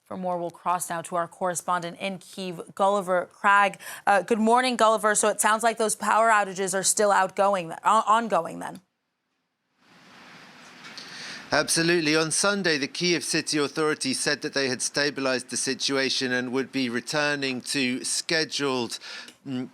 For more, we'll cross now to our correspondent in Kyiv, Gulliver Cragg. Good morning, Gulliver. So it sounds like those power outages are still ongoing then. Absolutely. On Sunday, the Kyiv city authorities said that they had stabilized the situation and would be returning to scheduled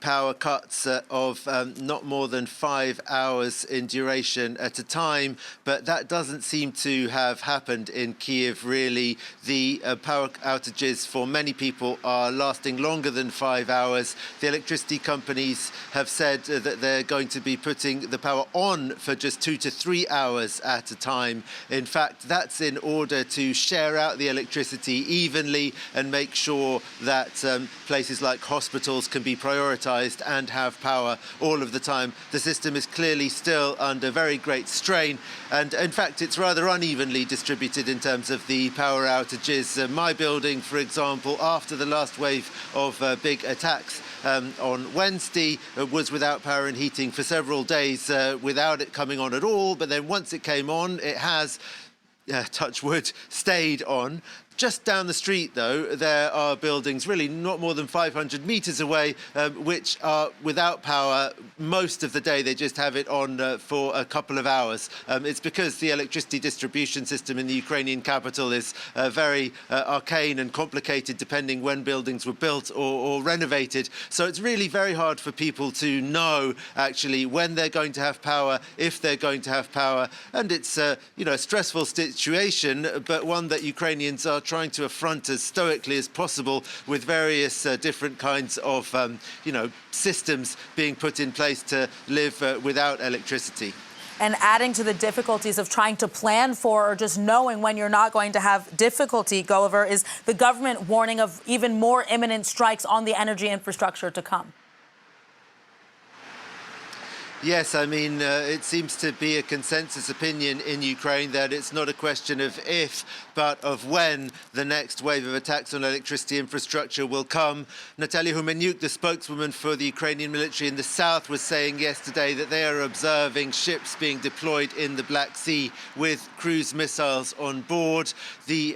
power cuts of not more than 5 hours in duration at a time, but that doesn't seem to have happened in Kyiv, really. The power outages for many people are lasting longer than 5 hours. The electricity companies have said that they're going to be putting the power on for just 2 to 3 hours at a time. In fact, that's in order to share out the electricity evenly and make sure that places like hospitals can be prioritized and have power all of the time. The system is clearly still under very great strain, and in fact it's rather unevenly distributed in terms of the power outages. My building, for example, after the last wave of big attacks on Wednesday, was without power and heating for several days without it coming on at all, but then once it came on, it has, touch wood, stayed on. Just down the street, though, there are buildings really not more than 500 meters away, which are without power most of the day. They just have it on for a couple of hours. It's because the electricity distribution system in the Ukrainian capital is very arcane and complicated, depending when buildings were built or renovated. So it's really very hard for people to know, actually, when they're going to have power, if they're going to have power. And it's a stressful situation, but one that Ukrainians are trying to affront as stoically as possible, with various different kinds of systems being put in place to live without electricity. And adding to the difficulties of trying to plan for or just knowing when you're not going to have difficulty, Gulliver, is the government warning of even more imminent strikes on the energy infrastructure to come. Yes, I mean, it seems to be a consensus opinion in Ukraine that it's not a question of if, but of when the next wave of attacks on electricity infrastructure will come. Natalia Humenyuk, the spokeswoman for the Ukrainian military in the south, was saying yesterday that they are observing ships being deployed in the Black Sea with cruise missiles on board. The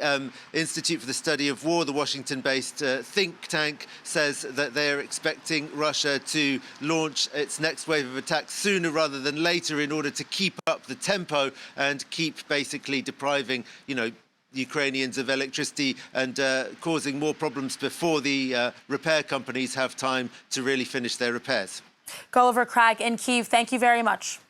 Institute for the Study of War, the Washington-based think tank, says that they are expecting Russia to launch its next wave of attacks sooner rather than later in order to keep up the tempo and keep basically depriving, Ukrainians of electricity and causing more problems before the repair companies have time to really finish their repairs. Gulliver Cragg in Kyiv, thank you very much.